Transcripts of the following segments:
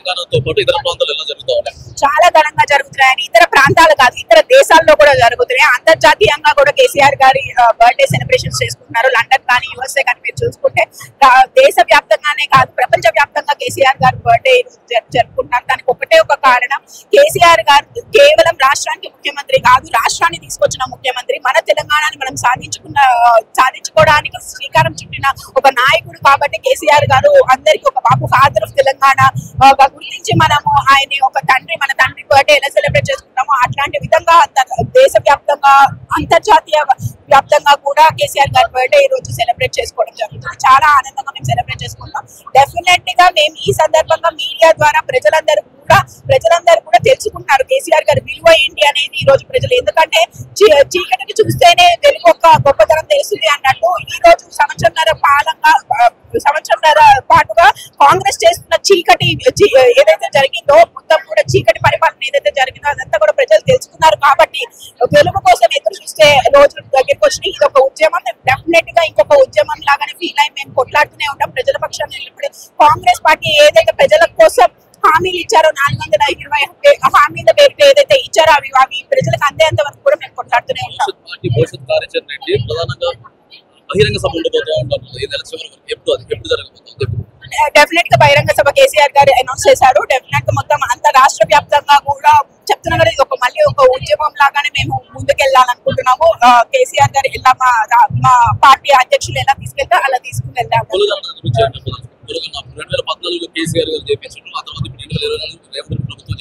తెలంగాణతో పాటు ఇతర ప్రాంతాలు ఎలా జరుగుతూ ఉంటాయి? చాలా ఘనంగా జరుగుతున్నాయని ఇతర ప్రాంతాలు కాదు ఇతర దేశాల్లో కూడా జరుగుతున్నాయి. అంతర్జాతీయంగా కూడా కేసీఆర్ గారి బర్త్డే సెలబ్రేషన్స్ చేసుకుంటున్నారు. లండన్ కానీ యుఎస్ఏ కానీ మీరు చూసుకుంటే దేశ వ్యాప్తంగానే కాదు ప్రపంచ వ్యాప్తంగా కేసీఆర్ గారి బర్త్డే జరుపుకుంటున్నారు. దానికి ఒకటే ఒక కారణం, కేసీఆర్ గారు కేవలం రాష్ట్రానికి ముఖ్యమంత్రి కాదు, రాష్ట్రాన్ని తీసుకొచ్చిన ముఖ్యమంత్రి. మన తెలంగాణని మనం సాధించుకోవడానికి శ్రీకారం చుట్టిన ఒక నాయకుడు కాబట్టి కేసీఆర్ గారు అందరికీ ఒక బాబు ఫాదర్ ఆఫ్ తెలంగాణ గురించి మనము ఆయన ఒక తండ్రి, మన తండ్రి బర్త్డే ఎలా సెలబ్రేట్ చేసుకుంటామో అట్లాంటి విధంగా దేశ వ్యాప్తంగా అంతర్జాతీయ వ్యాప్తంగా కూడా కేసీఆర్ గారి బర్త్డే ఈ రోజు సెలబ్రేట్ చేసుకోవడం జరుగుతుంది. చాలా ఆనందంగా మేము సెలబ్రేట్ చేసుకుంటాం. డెఫినెట్ గా మేము ఈ సందర్భంగా మీడియా ద్వారా ప్రజలందరూ కూడా తెలుసుకుంటున్నారు కేసీఆర్ గారి విలువ ఏంటి అనేది ఈ రోజు ప్రజలు. ఎందుకంటే చీకటిని చూస్తేనే వెలుగు ఒక గొప్పతనం తెలుస్తుంది అన్నట్టు ఈ రోజు సంవత్సరంన్నర పాటుగా కాంగ్రెస్ చేస్తున్న చీకటి ఏదైతే జరిగిందో మొత్తం కూడా చీకటి పరిపాలన ఏదైతే జరిగిందో అదంతా కూడా ప్రజలు తెలుసుకున్నారు. కాబట్టి వెలుగు కోసం ఎదురు చూస్తే రోజులు దగ్గరికి వచ్చినాయి. ఇది ఒక ఉద్యమం, డెఫినెట్ గా ఇంకొక ఉద్యమం లాగానే ఫీల్ అయి మేము కొట్లాడుతూనే ఉంటాం ప్రజల పక్షాన్ని నిలబడి. కాంగ్రెస్ పార్టీ ఏదైతే ప్రజల కోసం హామీలు ఇచ్చారో 420 హామీల పేరుతో ఏదైతే ఇచ్చారో అవి ప్రజలకు అందేంత వరకు కూడా మేము కొట్లాడుతూనే ఉంటాం. డెఫినెట్ గా బహిరంగ సభ కేసీఆర్ గారు అనౌన్స్ చేశారు. డెఫినెట్ గా మొత్తం అంత రాష్ట్ర వ్యాప్తంగా కూడా చెప్తున్నా కదా, ఇది మళ్ళీ ఒక ఉద్యమం లాగానే మేము ముందుకెళ్లాలనుకుంటున్నాము. కేసీఆర్ గారు ఇలా మా పార్టీ అధ్యక్షులు ఎలా తీసుకెళ్తా అలా తీసుకుని వెళ్తాము.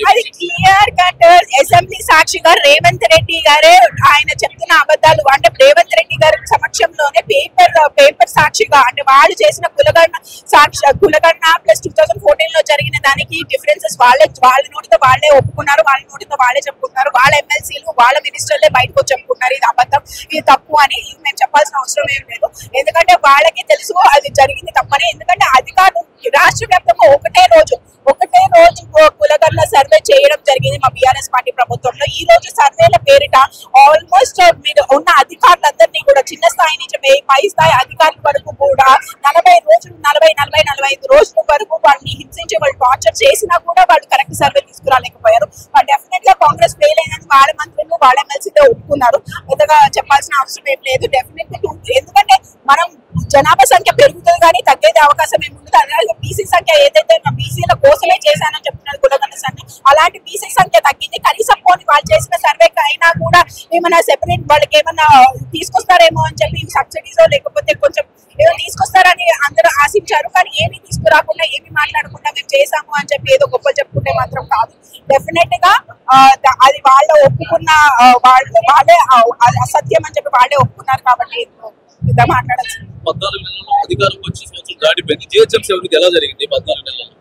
అది క్లియర్ కట్ అసెంబ్లీ సాక్షిగా రేవంత్ రెడ్డి గారే ఆయన చెప్తున్న అబద్ధాలు అంటే రేవంత్ రెడ్డి గారి సమక్షంలోనే పేపర్ సాక్షిగా అంటే వాళ్ళు చేసిన కులగణన ప్లస్ 2014 లో జరిగిన దానికి డిఫరెన్సెస్ వాళ్ళ నోటితో వాళ్ళే ఒప్పుకున్నారు, వాళ్ళ నోటితో వాళ్ళే చెప్పుకుంటున్నారు. వాళ్ళ ఎమ్మెల్సీలు వాళ్ళ మినిస్టర్లే బయటకు వచ్చి చెప్పుకున్నారు ఇది అబద్ధం, ఇది తప్పు అని. మేము చెప్పాల్సిన అవసరం ఏం లేదు, ఎందుకంటే వాళ్ళకి తెలుసు అది జరిగింది తప్పని. ఎందుకంటే అధికారులు రాష్ట్ర వ్యాప్తంగా ఒకటే రోజు కులగణన సర్వే చేయడం జరిగింది మా బీఆర్ఎస్ పార్టీ ప్రభుత్వంలో. ఈ రోజు సర్వేల పేరిట ఆల్మోస్ట్ మీరు ఉన్న అధికారులందరినీ కూడా చిన్న స్థాయి నుంచి పై స్థాయి అధికారుల వరకు కూడా 40 రోజులు 45 రోజుల వరకు వాళ్ళని హింసించి వాళ్ళు టార్చర్ చేసినా కూడా వాళ్ళు కరెక్ట్ సర్వే తీసుకురాలేకపోయారు. డెఫినెట్ గా కాంగ్రెస్ ఫెయిల్ అయినది వాళ్ళ మంత్రులు వాళ్ళ ఎమ్మెల్సీతో ఒప్పుకున్నారు. పెద్దగా చెప్పాల్సిన అవసరం ఏం లేదు. డెఫినెట్ గా ఎందుకంటే మనం జనాభా సంఖ్య పెరుగుతుంది కానీ తగ్గేది అవకాశం ఏమి ఉండదు. అలాగే బీసీ సంఖ్య ఏదైతే బీసీల కోసమే చేశానని చెప్తున్నారు కులగణన సంఖ్య, అలాంటి బీసీ సంఖ్య తగ్గింది. కనీసం పోనీ వాళ్ళు చేసిన సర్వేకి అయినా కూడా ఏమైనా సెపరేట్ వాళ్ళకి ఏమన్నా తీసుకొస్తారేమో అని చెప్పి సబ్సిడీస్ లేకపోతే కొంచెం ఏదో తీసుకొస్తారని అందరూ ఆశించారు. కానీ ఏమీ తీసుకురాకుండా ఏమీ మాట్లాడకుండా మేము చేసాము అని చెప్పి ఏదో గొప్ప చెప్పుకుంటే మాత్రం కాదు. డెఫినెట్ గా అది వాళ్ళ ఒప్పుకున్న వాళ్ళే అసత్యం అని చెప్పి వాళ్ళే ఒప్పుకున్నారు. కాబట్టి మాట్లాడాల్సింది. 14 నెలల్లో అధికారం వచ్చి సంవత్సరం దాటిపోయింది. జిహెచ్ఎంసీ అభివృద్ధి ఎలా జరిగింది 14 నెలల్లో?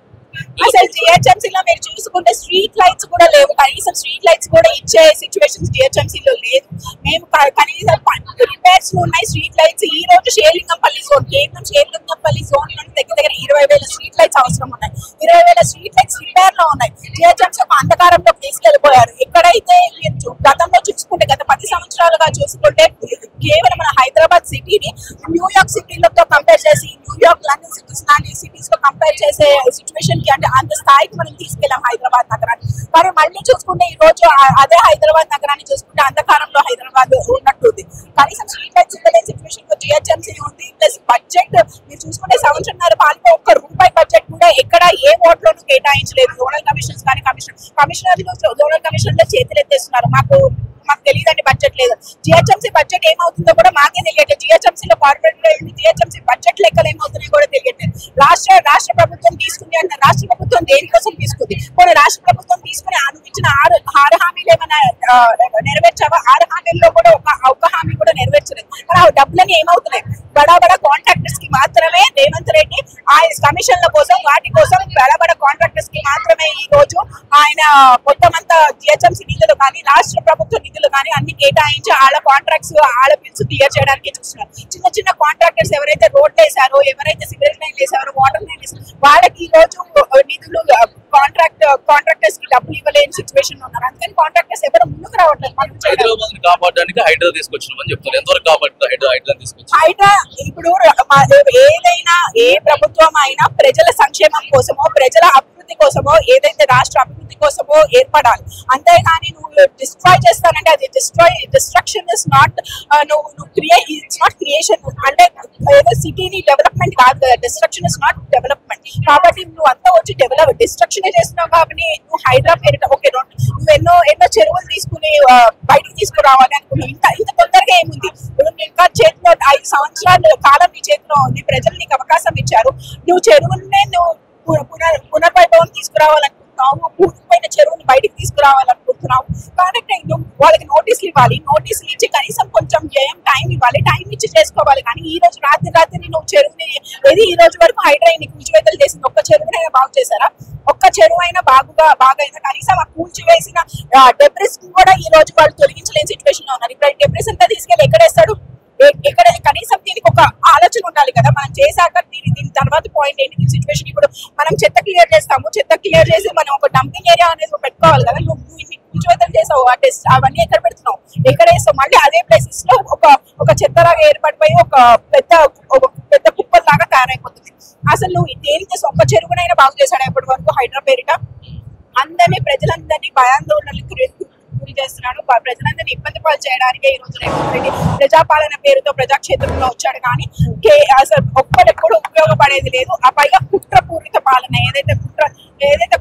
అసలు జిహెచ్ఎంసీలో మీరు చూసుకుంటే స్ట్రీట్ లైట్స్ కూడా లేవు. కనీసం స్ట్రీట్ లైట్స్ కూడా ఇచ్చే సిచ్యువేషన్స్ జిహెచ్ఎంసీలో లేదు. మేము కనీసం రిపేర్స్ ఉన్నాయి స్ట్రీట్ లైట్స్. ఈ రోజు షేర్లింగంపల్లి జోన్ షేర్లింగంపల్లి జోన్ నుండి దగ్గర 20,000 స్ట్రీట్ లైట్స్ అవసరం ఉన్నాయి. 20,000 స్ట్రీట్ లైట్స్ రిపేర్ లో ఉన్నాయి. జిహెచ్ఎంసీ ఒక అంధకారంలోకి తీసుకెళ్లిపోయారు. ఎక్కడైతే మీరు గతంలో చూసుకుంటే గత 10 సంవత్సరాలుగా చూసుకుంటే కేవలం మన హైదరాబాద్ సిటీని న్యూయార్క్ సిటీలతో కంపేర్ చేసి న్యూయార్క్ లండన్ సిటీస్ లో కంపేర్ చేసే సిచ్యువేషన్ కి అంటే అంత స్థాయికి మనం తీసుకెళ్ళాం హైదరాబాద్ నగరాన్ని. కానీ మళ్ళీ చూసుకుంటే ఈ రోజు అదే హైదరాబాద్ నగరాన్ని చూసుకుంటే అంధకారంలో హైదరాబాద్ ఉన్నట్టుంది. కనీసం స్ట్రీట్ లైట్స్ ఉండలేని సిచ్యువేషన్ లో జిహెచ్ఎంసీ ఉంది. ప్లస్ బడ్జెట్ మీరు చూసుకుంటే సంవత్సరంన్నర పాలన ₹1 బడ్జెట్ కూడా ఎక్కడ ఏ ఓట్లోనూ కేటాయించలేదు. జోనల్ కమిషనర్స్ కానీ కమిషనర్లు జోనల్ కమిషనర్ లో చేతులు ఎత్తేస్తున్నారు. మాకు తెలియదండి బడ్జెట్ లేదు. జిహెచ్ఎంసీ బడ్జెట్ ఏమవుతుందో కూడా మాకే తెలియట్లేదు. జిహెచ్ఎంసీలో కార్పొరేట్ జిహెచ్ఎంసీ బడ్జెట్ లెక్కలు ఏమవుతున్నాయో కూడా తెలియట్లేదు. రాష్ట్ర ప్రభుత్వం తీసుకుంది అంటే రాష్ట్ర ప్రభుత్వం దేనికోసం తీసుకుంది? కొన్ని రాష్ట్ర ప్రభుత్వం తీసుకుని అనుమతించిన 6 హామీలు ఏమైనా నెరవేర్చావా? 6 హామీల్లో కూడా ఒక హామీ కూడా నెరవేర్చలేదు. మరి ఆ డబ్బులని ఏమవుతున్నాయి? బడా కాంట్రాక్టర్స్ కి మాత్రమే రేవంత్ రెడ్డి ఆయన కమిషన్ల కోసం వాటి కోసం బడా కాంట్రాక్టర్స్ కి మాత్రమే ఈ రోజు ఆయన మొత్తం అంతా జిహెచ్ఎంసీ నిధులు కానీ రాష్ట్ర ప్రభుత్వ నిధులు కానీ అన్ని కేటాయించి వాళ్ళ కాంట్రాక్ట్స్ వాళ్ళ బిల్స్ క్లియర్ చేయడానికి చూస్తున్నారు. చిన్న కాంట్రాక్టర్స్ ఎవరైతే రోడ్లు వేసారో, ఎవరైతే సివిల్ లైన్ వేసారో, వాటర్ లైన్ వేసారో వాళ్ళకి ఈ రోజు నిధులు కాంట్రాక్టర్స్ కి డబ్బులు ఇవ్వలేని సిచ్యువేషన్ ఉన్నారు. అందుకని కాంట్రాక్టర్స్ ఎవరు ముందుకు రావట్లేదు. హైదరాబాద్ కాపాడడానికి హైడ్రా తీసుకొచ్చినామని చెప్తారు. ఎంతవరకు కాపాడుతారు హైడ్రా తీసుకొచ్చి? హైడ్రా ఇప్పుడు ఏదైనా ఏ ప్రభుత్వం అయినా ప్రజల సంక్షేమం కోసమో ప్రజల అభివృద్ధి కోసమో ఏదైతే రాష్ట్ర అభివృద్ధి కోసమో ఏర్పడాలి. అంతేగాని నువ్వు డిస్ట్రాయ్ చేస్తానంటే అది destruction is not it's not creation. అంటే ఏదో సిటీని డెవలప్మెంట్ కాదు కదా, డిస్ట్రక్షన్ ఇస్ నాట్ డెవలప్మెంట్. కాబట్టి నువ్వు అంతా వచ్చి డిస్ట్రక్షన్ చేస్తున్నావు. కాబట్టి నువ్వు హైడ్రా పేరిట ఓకే నువ్వు ఎన్నో చెరువులు తీసుకుని బయటకు తీసుకురావాలి అనుకున్నావు. ఇంత తొందరగా ఏముంది? ఇంకా చేతిలో 5 సంవత్సరాల కాలం నీ చేతిలో ఉంది. ప్రజలు నీకు అవకాశం ఇచ్చారు. నువ్వు చెరువులనే నువ్వు పునర్వైభవం తీసుకురావాలనుకుంటున్నావు. పూర్తిపోయిన చెరువుని బయటకు తీసుకురావాలనుకుంటున్నావు. కాబట్టి వాళ్ళకి నోటీసులు ఇవ్వాలి. నోటీసులు ఇచ్చి కనీసం కొంచెం టైం ఇవ్వాలి. టైం ఇచ్చి చేసుకోవాలి. కానీ ఈ రోజు రాత్రి నువ్వు చెరువుని ఈ రోజు వరకు హైడ్రా కూల్చివేతలు చేసింది. ఒక్క చెరువునైనా బాగు చేశారా? ఒక్క చెరువు అయినా బాగైనా కనీసం ఆ కూల్చివేసిన డెబ్రిస్ కూడా ఈ రోజు వాళ్ళు తొలగించలేని సిచ్యువేషన్ లో ఉన్నారు. ఇప్పుడు డెబ్రిస్ అంతా తీసుకెళ్ళి ఎక్కడేస్తాడు? ఎక్కడ కనీసం దీనికి ఒక ఆలోచన ఉండాలి కదా. మనం చేశాక దీని తర్వాత పాయింట్ ఏంటి సిచ్యువేషన్? ఇప్పుడు మనం చెత్త క్లియర్ చేస్తాము. చెత్త క్లియర్ చేసి మనం ఒక డంపింగ్ ఏరియా అనేది పెట్టుకోవాలి కదా. నువ్వు కూల్చివేతలు చేసావు. అవన్నీ ఎక్కడ పెడుతున్నావు? ఎక్కడ వేస్తావు? మళ్ళీ అదే ప్లేసెస్ లో ఒక చెత్తలాగా ఏర్పడిపోయి ఒక పెద్ద కుప్పల్లాగా తయారైపోతుంది. అసలు నువ్వు దేనికి ఒక్క చెరువునైనా బాగు చేశాడు ఎప్పటి వరకు హైడ్రా పేరిట? ప్రజలందరినీ భయాందోళనలకు గురి చేస్తున్నాడు. ప్రజలందరినీ ఇబ్బంది పాలు చేయడానికే ఈ రోజు రేవంత్ రెడ్డి ప్రజాపాలన పేరుతో ప్రజాక్షేత్రంలో వచ్చాడు. కానీ అసలు ఒక్కడెప్పుడు ఉపయోగపడేది లేదు. ఆ పైగా కుట్రపూరిత పాలన ఏదైతే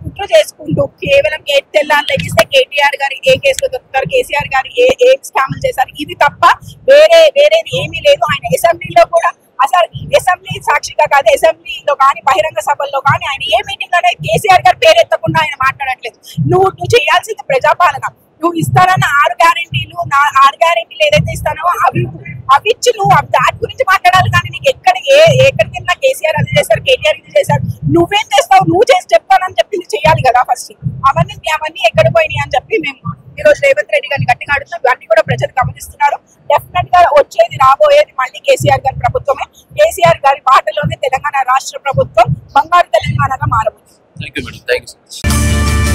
కుట్ర చేసుకుంటూ కేవలం తెల్లారు లెగిస్తే కేటీఆర్ గారు ఏ కేసులో దొరుకుతారు, కేసీఆర్ గారు ఏ స్కామ్లు చేశారు, ఇది తప్ప వేరేది ఏమీ లేదు. ఆయన అసెంబ్లీలో కూడా అసలు అసెంబ్లీ సాక్షిగా కాదు, అసెంబ్లీలో కానీ బహిరంగ సభల్లో కానీ ఆయన ఏ మీటింగ్ లోనే కేసీఆర్ గారు పేరెత్తకుండా ఆయన మాట్లాడట్లేదు. నువ్వు చేయాల్సింది ప్రజాపాలన. నువ్వు ఇస్తానన్న 6 గ్యారెంటీలు ఏదైతే ఇస్తానో అవి ఇచ్చి నువ్వు దాని గురించి మాట్లాడాలి. కానీ నీకు ఎక్కడికి వెళ్ళినా కేసీఆర్ అది చేశారు, కేటీఆర్ ఇది చేశారు. నువ్వేం చేస్తావు? నువ్వు చేసి చెప్తానని చెప్పి చేయాలి కదా ఫస్ట్. అవన్నీ ఎక్కడ పోయినాయి అని చెప్పి మేము ఈ రోజు రేవంత్ రెడ్డి గారిని గట్టిగా అడుగుతాం. ఇవన్నీ కూడా ప్రజలు గమనిస్తున్నారు. డెఫినెట్ గా రాబోయేది మళ్ళీ కేసీఆర్ గారి ప్రభుత్వమే. కేసీఆర్ గారి మాటలోనే తెలంగాణ రాష్ట్ర ప్రభుత్వం బంగారు తెలంగాణగా మారబోతుంది. Thank you madam. Thank you so much.